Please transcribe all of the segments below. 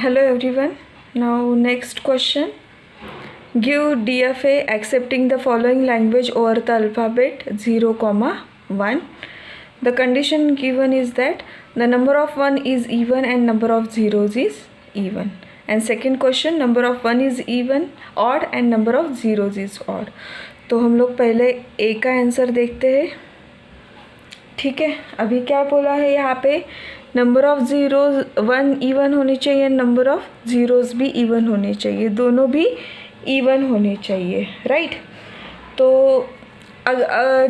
Hello everyone. Now next question. Give DFA accepting the following language over the alphabet 0, 1. The condition given is that the number of 1 is even and number of zeros is even. And second question, number of 1 is even odd and number of zeros is odd. तो हम लोग पहले ए का answer देखते हैं. ठीक है, अभी क्या बोला है यहाँ पे, नंबर ऑफ़ ज़ीरोज़ 1 इवन होनी चाहिए, नंबर ऑफ़ ज़ीरोज़ भी इवन होने चाहिए, दोनों भी इवन होने चाहिए, राइट. तो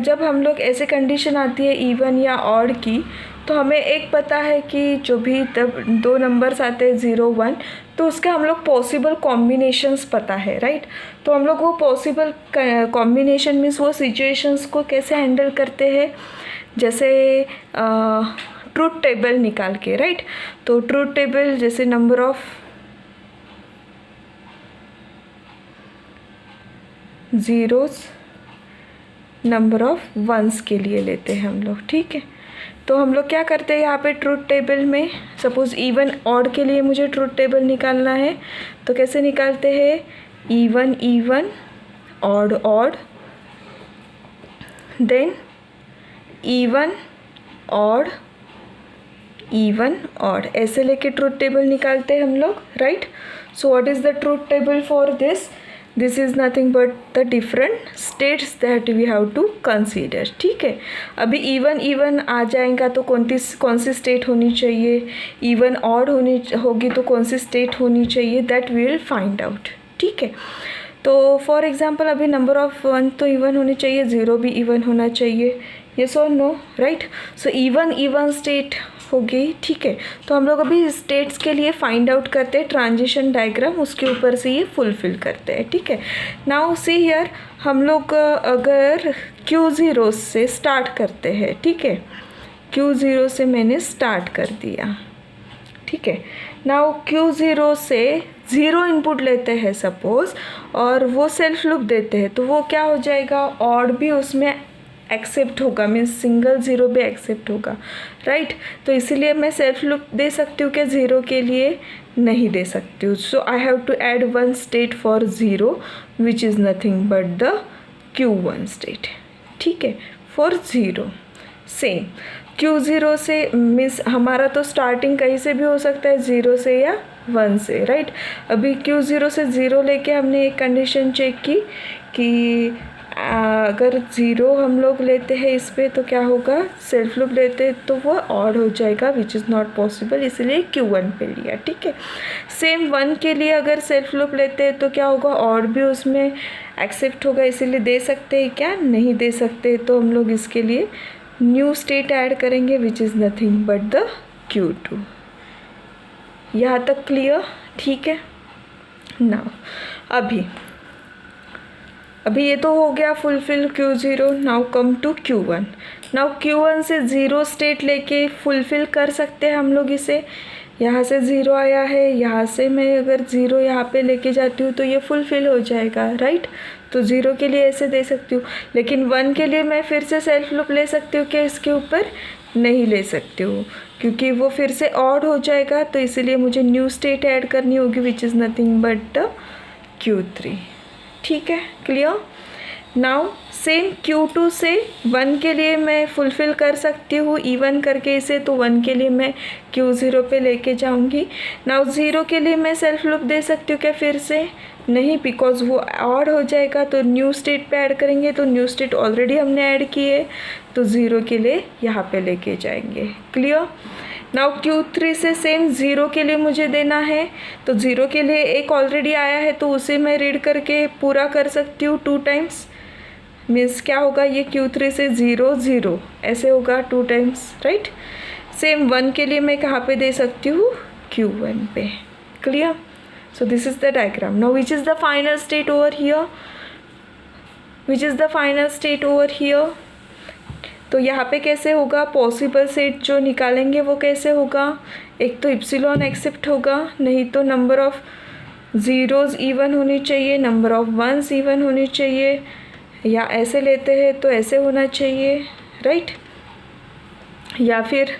जब हम लोग ऐसे कंडीशन आती है इवन या ऑड की, तो हमें एक पता है कि जो भी तब दो नंबर्स आते हैं 0, 1, तो उसके हम लोग पॉसिबल कॉम्बिनेशंस पता है, राइट. तो हम लोग वो पॉसिबल कॉम्बिनेशन मीन्स वो सिचुएशंस को कैसे हैंडल करते हैं, जैसे ट्रूथ टेबल निकाल के, राइट. तो ट्रूथ टेबल जैसे number of zeros number of ones के लिए लेते हैं हम लोग. ठीक है, तो हम लोग क्या करते हैं यहाँ पे ट्रूथ टेबल में, सपोज़ इवन ऑड के लिए मुझे ट्रूथ टेबल निकालना है, तो कैसे निकालते हैं, even even odd odd, then even odd even odd, ऐसे लेके ट्रूथ टेबल निकालते हैं हम लोग, right. So what is the truth table for this is nothing but the different states that we have to consider. ठीक है, अभी even आ जाएगा तो कौन सी स्टेट होनी चाहिए, इवन ऑड होगी तो कौन सी स्टेट होनी चाहिए, that we will find out. ठीक है, तो फॉर एग्जांपल अभी नंबर ऑफ़ 1 तो इवन होनी चाहिए, 0 भी इवन होना चाहिए, यस और no, right. So even state हो गई. ठीक है, तो हम लोग अभी स्टेट्स के लिए फाइंड आउट करते हैं, ट्रांजिशन डायग्राम उसके ऊपर से ये फुलफिल करते हैं. ठीक है, नाउ सी हियर, हम लोग अगर Q0 से स्टार्ट करते हैं, ठीक है, Q0 से मैंने स्टार्ट कर दिया. ठीक है, नाउ Q0 से 0 इनपुट लेते हैं सपोज़, और वो सेल्फ लूप देते हैं, तो वो क्या हो जाएगा, ऑड भी उसमें एक्सेप्ट होगा, मीन्स सिंगल 0 भी एक्सेप्ट होगा, राइट. तो इसीलिए मैं सेल्फ लूप दे सकती हूँ कि 0 के लिए नहीं दे सकती हूँ. So I have to add one state for 0 which is nothing but the Q1 state. ठीक है, फॉर 0 सेम Q0 से मीन्स हमारा तो स्टार्टिंग कहीं से भी हो सकता है, 0 से या 1 से, राइट. अभी Q0 से 0 लेके हमने एक कंडीशन चेक की कि अगर 0 हम लोग लेते हैं इस पर तो क्या होगा, सेल्फ लूप लेते हैं तो वो ऑड हो जाएगा, विच इज़ नॉट पॉसिबल, इसलिए Q1 पे लिया. ठीक है, सेम 1 के लिए अगर सेल्फ लूप लेते हैं तो क्या होगा, ऑड भी उसमें एक्सेप्ट होगा, इसीलिए दे सकते हैं क्या, नहीं दे सकते. तो हम लोग इसके लिए न्यू स्टेट ऐड करेंगे विच is nothing but the Q2. यहाँ तक क्लियर. ठीक है, नाउ अभी ये तो हो गया fulfil Q0. Now come to Q1. Now Q1 से 0 स्टेट लेके फुलफिल कर सकते हैं हम लोग इसे. यहाँ से 0 आया है, यहाँ से मैं अगर 0 यहाँ पे लेके जाती हूँ तो ये फुलफिल हो जाएगा, राइट. तो 0 के लिए ऐसे दे सकती हूँ, लेकिन 1 के लिए मैं फिर से सेल्फ लूप ले सकती हूँ कि इसके ऊपर नहीं ले सकती हूँ, क्योंकि वो फिर से ऑड हो जाएगा. तो इसीलिए मुझे न्यू स्टेट ऐड करनी होगी विच is nothing but the Q3. ठीक है, क्लियर. नाउ सेम Q2 से 1 के लिए मैं फुलफ़िल कर सकती हूँ इवन करके इसे, तो 1 के लिए मैं Q0 पे लेके जाऊँगी. नाउ 0 के लिए मैं सेल्फ लूप दे सकती हूँ क्या, फिर से नहीं, बिकॉज वो ऑड हो जाएगा. तो न्यू स्टेट पे ऐड करेंगे, तो न्यू स्टेट ऑलरेडी हमने ऐड की है, तो 0 के लिए यहाँ पे लेके जाएंगे. क्लियर. नाउ Q3 से सेम 0 के लिए मुझे देना है, तो 0 के लिए एक ऑलरेडी आया है, तो उसे मैं रीड करके पूरा कर सकती हूँ 2 टाइम्स. मीन्स क्या होगा, ये Q3 से 0 0 ऐसे होगा 2 टाइम्स, राइट. सेम 1 के लिए मैं कहाँ पे दे सकती हूँ, Q1 पे. Clear. So this is the diagram. Now which is the final state over here, तो यहाँ पे कैसे होगा, पॉसिबल सेट जो निकालेंगे वो कैसे होगा, एक तो इप्सिलॉन एक्सेप्ट होगा, नहीं तो नंबर ऑफ़ ज़ीरोज़ इवन होनी चाहिए, नंबर ऑफ़ वंस इवन होनी चाहिए, या ऐसे लेते हैं तो ऐसे होना चाहिए, राइट. या फिर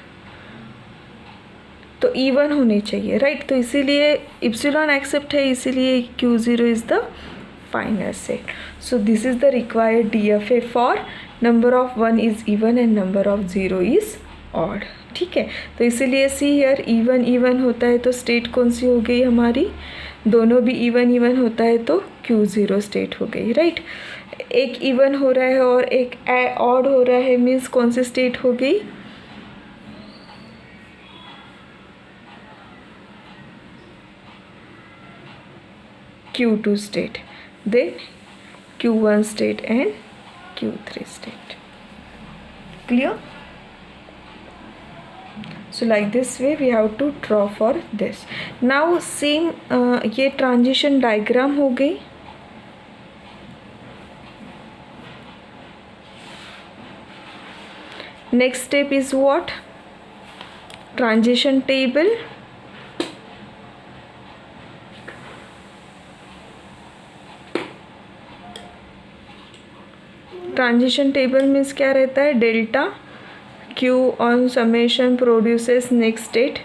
तो इवन होने चाहिए, राइट। तो इसीलिए इप्सिलॉन एक्सेप्ट है, इसीलिए Q0 is the final set. So this is the required DFA for number of 1 is even and number of 0 is odd. ठीक है, तो इसीलिए सी हियर इवन इवन होता है तो स्टेट कौन सी हो गई हमारी, दोनों भी इवन इवन होता है तो Q0 स्टेट हो गई, राइट. एक इवन हो रहा है और एक ऑड हो रहा है, मीन्स कौन सी स्टेट हो गई, Q2 state, then Q1 state and Q3 state. Clear? So like this way we have to draw for this. Now same ये transition diagram हो गई. Next step is what? Transition table. Transition table means क्या रहता है, delta Q on summation produces next state,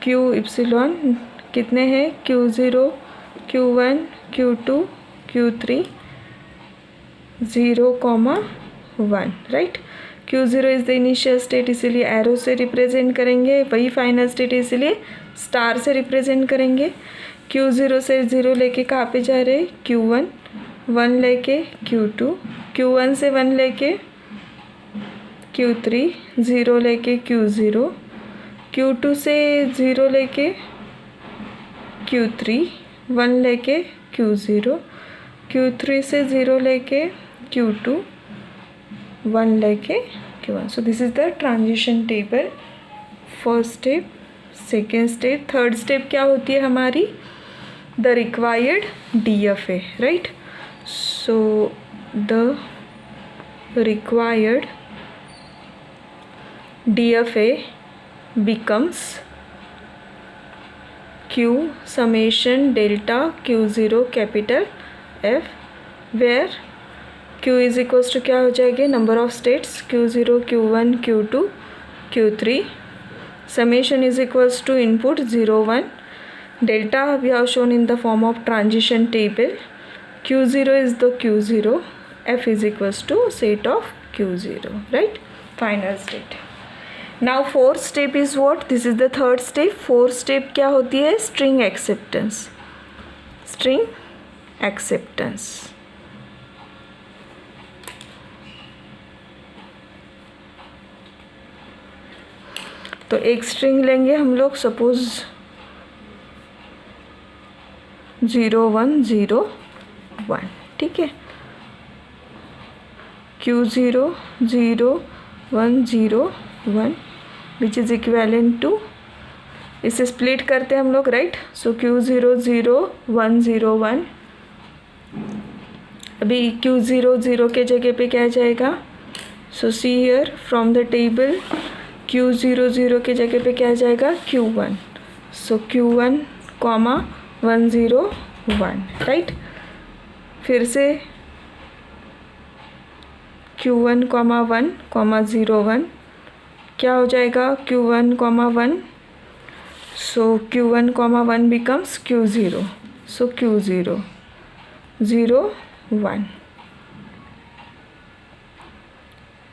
Q epsilon कितने हैं, Q0 Q1 Q2 Q3 0,1, right. Q0 is the initial state, इसीलिए arrow से represent करेंगे, वही फाइनल स्टेट इसीलिए स्टार से रिप्रेजेंट करेंगे. Q0 से 0 लेके कहाँ पे जा रहे, Q1, 1 लेके Q2, Q1 से 1 लेके Q3, 0 लेके Q0, Q2 से 0 लेके Q3, 1 लेके Q0, Q3 से 0 लेके Q2, 1 लेके Q1. So this is the transition table. First step, second step, third step क्या होती है हमारी, the required DFA, right. So the required DFA becomes Q summation delta Q0 capital F, where Q is equals to क्या हो जाएगी, number of states Q0 Q1 Q2 Q3, summation is equals to input 0 1, delta we have shown in the form of transition table, Q0 is the Q0, F is equals to set of Q0, right, final state. Now fourth step is what, this is the third step. fourth step क्या होती है, string acceptance, string acceptance. तो एक string लेंगे हम लोग, suppose 0 1 0 1, ठीक है. Q0 0 1 0 1 which is equivalent to, इसे स्प्लिट करते हैं हम लोग, राइट. सो Q0 0 1 0 1, अभी Q0 0 के जगह पे क्या जाएगा, so see here from the table Q0 0 के जगह पे क्या जाएगा, Q1. So Q1 comma 1 0 1, right. फिर से Q1 कॉमा 1 कॉमा 0 1 क्या हो जाएगा, Q1 कॉमा 1, सो Q1 कॉमा 1 बिकम्स Q0, सो Q0 0 1,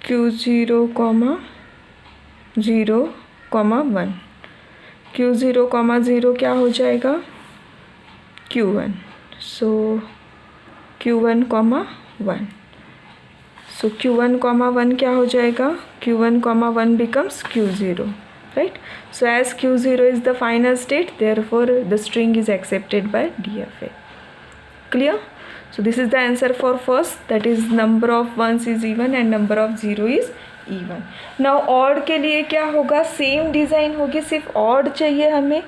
Q0 comma 0 comma 1, Q0 comma 0 क्या हो जाएगा, Q1, सो Q1 कॉमा 1, सो Q1 कॉमा 1 क्या हो जाएगा, Q1 comma 1 becomes Q0, right. So as Q0 is the final state, therefore the string is accepted by DFA. Clear? So this is the answer for first, that is number of ones is even and number of 0 is even. Now odd के लिए क्या होगा, same design होगी, सिर्फ odd चाहिए हमें.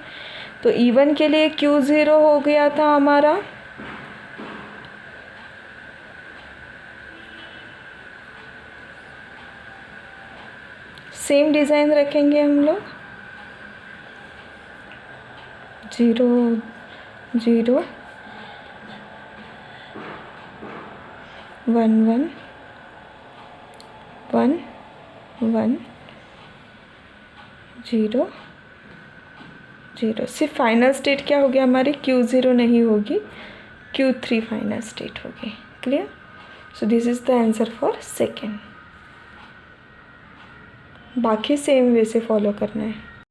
तो even के लिए Q0 हो गया था हमारा, सेम डिज़ाइन रखेंगे हम लोग, 0 0 1 1 1 1 0 0। सिर्फ फाइनल स्टेट क्या हो गया हमारी, Q0 नहीं होगी, Q3 फाइनल स्टेट होगी। Clear? So this is the answer for second. बाकी सेम वे से फॉलो करना है।